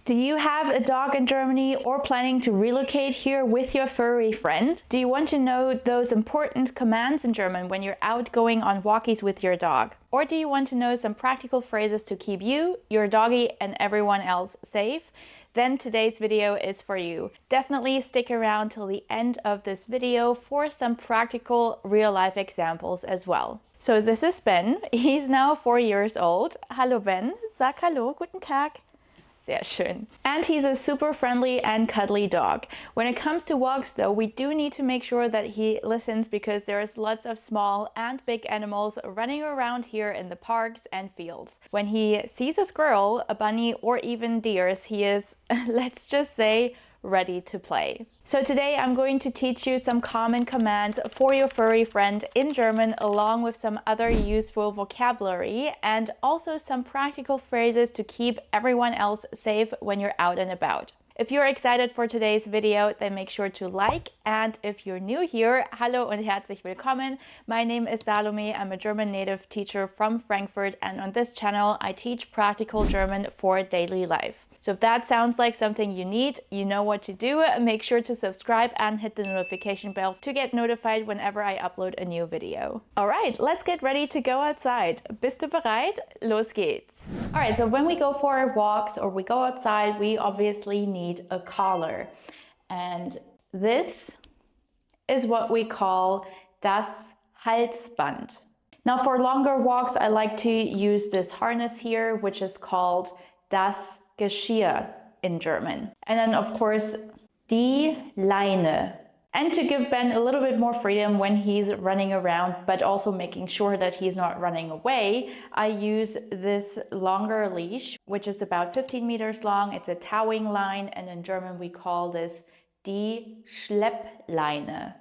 Do you have a dog in Germany or planning to relocate here with your furry friend? Do you want to know those important commands in German when you're out going on walkies with your dog? Or do you want to know some practical phrases to keep you, your doggy, and everyone else safe? Then today's video is for you. Definitely stick around till the end of this video for some practical real-life examples as well. So this is Ben. He's now 4 years old. Hallo Ben, sag hallo, guten Tag. Sehr schön. And he's a super friendly and cuddly dog. When it comes to walks though, we do need to make sure that he listens because there's lots of small and big animals running around here in the parks and fields. When he sees a squirrel, a bunny, or even deers, he is, let's just say, ready to play. So today I'm going to teach you some common commands for your furry friend in German, along with some other useful vocabulary and also some practical phrases to keep everyone else safe when you're out and about. If you're excited for today's video, then make sure to like, and if you're new here, hallo und herzlich willkommen. My name is Salome. I'm a German native teacher from Frankfurt, and on this channel I teach practical German for daily life. So if that sounds like something you need, you know what to do. Make sure to subscribe and hit the notification bell to get notified whenever I upload a new video. All right, let's get ready to go outside. Bist du bereit? Los geht's. All right, so when we go for walks or we go outside, we obviously need a collar. And this is what we call das Halsband. Now for longer walks, I like to use this harness here, which is called das Geschirr in German. And then of course, die Leine. And to give Ben a little bit more freedom when he's running around, but also making sure that he's not running away, I use this longer leash, which is about 15 meters long. It's a towing line, and in German we call this die Schleppleine.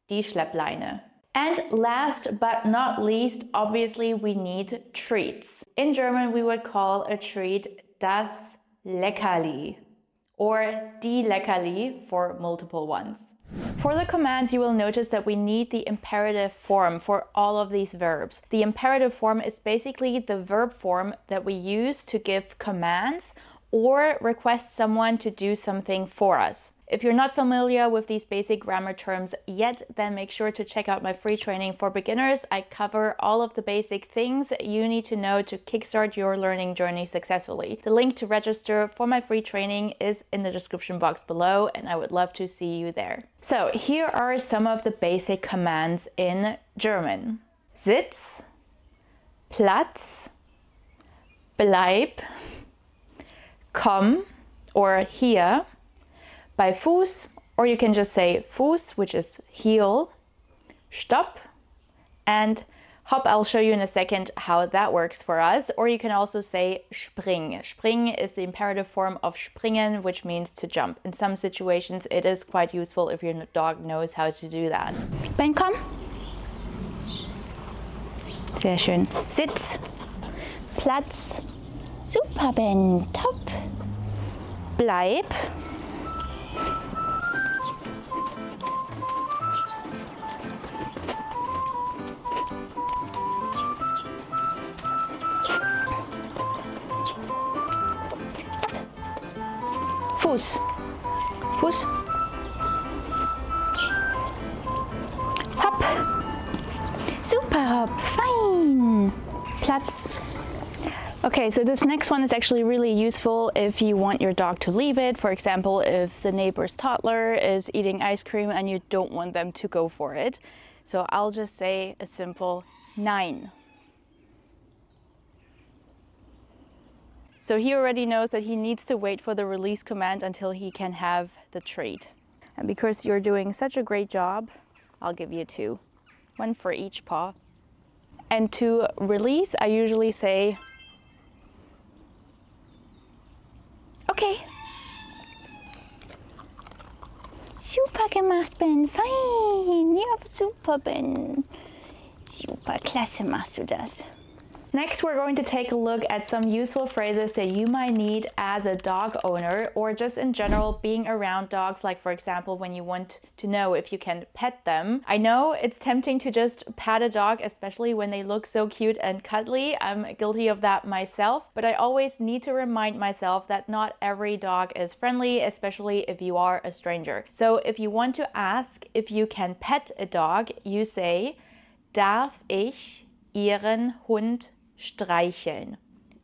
Die Schleppleine. And last but not least, obviously we need treats. In German we would call a treat das Leckerli or die Leckerli for multiple ones. For the commands, you will notice that we need the imperative form for all of these verbs. The imperative form is basically the verb form that we use to give commands or request someone to do something for us. If you're not familiar with these basic grammar terms yet, then make sure to check out my free training for beginners. I cover all of the basic things you need to know to kickstart your learning journey successfully. The link to register for my free training is in the description box below, and I would love to see you there. So here are some of the basic commands in German. Sitz, Platz, bleib, komm, or hier, bei Fuß, or you can just say Fuß, which is heel, stopp, and hop. I'll show you in a second how that works for us. Or you can also say spring. Spring is the imperative form of springen, which means to jump. In some situations, it is quite useful if your dog knows how to do that. Ben, komm. Sehr schön. Sitz, Platz, super Ben, top. Bleib. Fuß, Fuß, hopp, super hopp, fine, Platz. Okay, so this next one is actually really useful if you want your dog to leave it. For example, if the neighbor's toddler is eating ice cream and you don't want them to go for it. So I'll just say a simple Nein. So he already knows that he needs to wait for the release command until he can have the treat. And because you're doing such a great job, I'll give you 2. 1 for each paw. And to release, I usually say, okay. Super gemacht, Ben. Fein. Ja, super, Ben. Super, klasse machst du das. Next, we're going to take a look at some useful phrases that you might need as a dog owner or just in general being around dogs, like for example, when you want to know if you can pet them. I know it's tempting to just pat a dog, especially when they look so cute and cuddly. I'm guilty of that myself, but I always need to remind myself that not every dog is friendly, especially if you are a stranger. So if you want to ask if you can pet a dog, you say, darf ich Ihren Hund streicheln?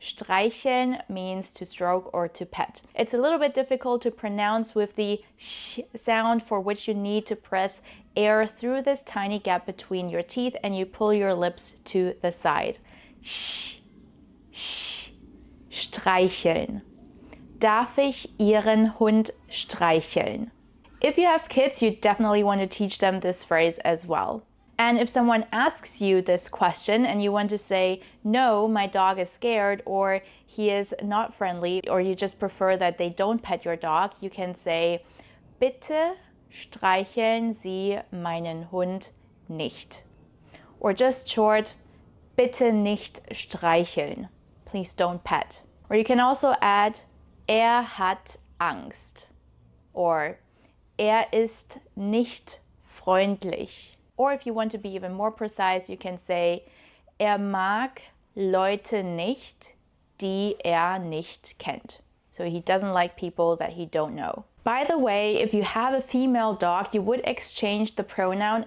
Streicheln means to stroke or to pet. It's a little bit difficult to pronounce with the sh sound, for which you need to press air through this tiny gap between your teeth and you pull your lips to the side. Sh, sh, streicheln. Darf ich Ihren Hund streicheln? If you have kids, you definitely want to teach them this phrase as well. And if someone asks you this question and you want to say, no, my dog is scared, or he is not friendly, or you just prefer that they don't pet your dog, you can say, bitte streicheln Sie meinen Hund nicht. Or just short, bitte nicht streicheln. Please don't pet. Or you can also add, hat Angst. Or ist nicht freundlich. Or if you want to be even more precise, you can say, mag Leute nicht, die nicht kennt. So he doesn't like people that he don't know. By the way, if you have a female dog, you would exchange the pronoun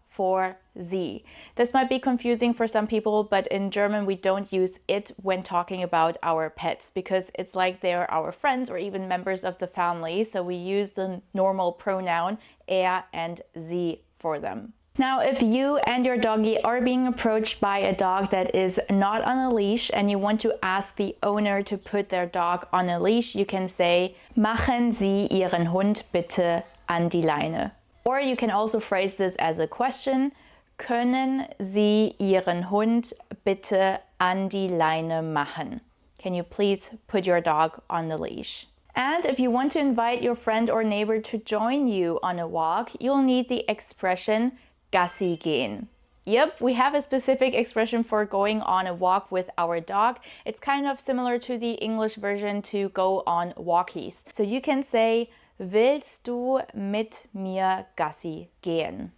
for sie. This might be confusing for some people, but in German we don't use it when talking about our pets because it's like they're our friends or even members of the family. So we use the normal pronoun and sie for them. Now, if you and your doggy are being approached by a dog that is not on a leash and you want to ask the owner to put their dog on a leash, you can say, machen Sie Ihren Hund bitte an die Leine. Or you can also phrase this as a question, können Sie Ihren Hund bitte an die Leine machen? Can you please put your dog on the leash? And if you want to invite your friend or neighbor to join you on a walk, you'll need the expression Gassi gehen. Yep, we have a specific expression for going on a walk with our dog. It's kind of similar to the English version to go on walkies. So you can say, willst du mit mir Gassi gehen?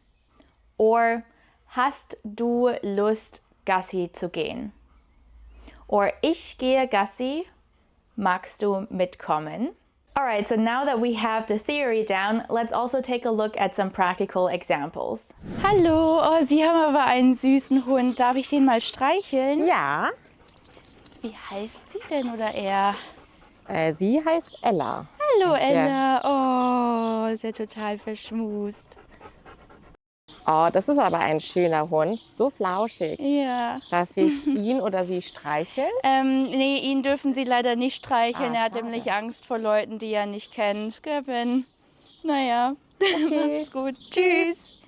Or hast du Lust, Gassi zu gehen? Or ich gehe Gassi, magst du mitkommen? Alright, so now that we have the theory down, let's also take a look at some practical examples. Hallo, oh, Sie haben aber einen süßen Hund. Darf ich den mal streicheln? Ja, Wie heißt sie denn oder er? sie heißt Ella. Hallo Ist ja- Ella. Oh, ist ja total verschmust. Oh, das ist aber ein schöner Hund. So flauschig. Ja. Darf ich ihn oder sie streicheln? Nee, ihn dürfen Sie leider nicht streicheln. Ah, Er hat schade. nämlich Angst vor Leuten, die er nicht kennt. Gavin. Naja, macht's gut. Tschüss.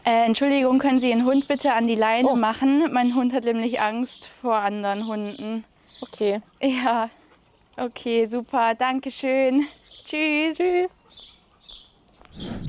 Entschuldigung, können Sie Ihren Hund bitte an die Leine machen? Mein Hund hat nämlich Angst vor anderen Hunden. Okay. Ja, okay, super. Dankeschön. Tschüss. Tschüss.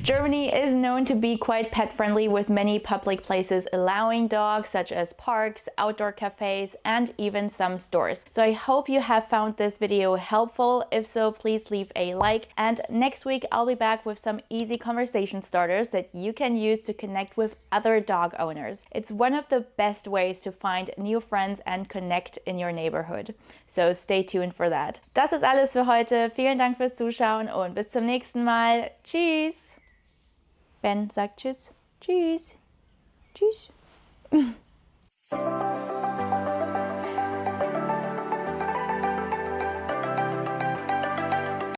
Germany is known to be quite pet-friendly with many public places allowing dogs such as parks, outdoor cafes, and even some stores. So I hope you have found this video helpful. If so, please leave a like. And next week, I'll be back with some easy conversation starters that you can use to connect with other dog owners. It's one of the best ways to find new friends and connect in your neighborhood. So stay tuned for that. Das ist alles für heute. Vielen Dank fürs Zuschauen und bis zum nächsten Mal. Tschüss! Ben sagt Tschüss. Tschüss. Tschüss.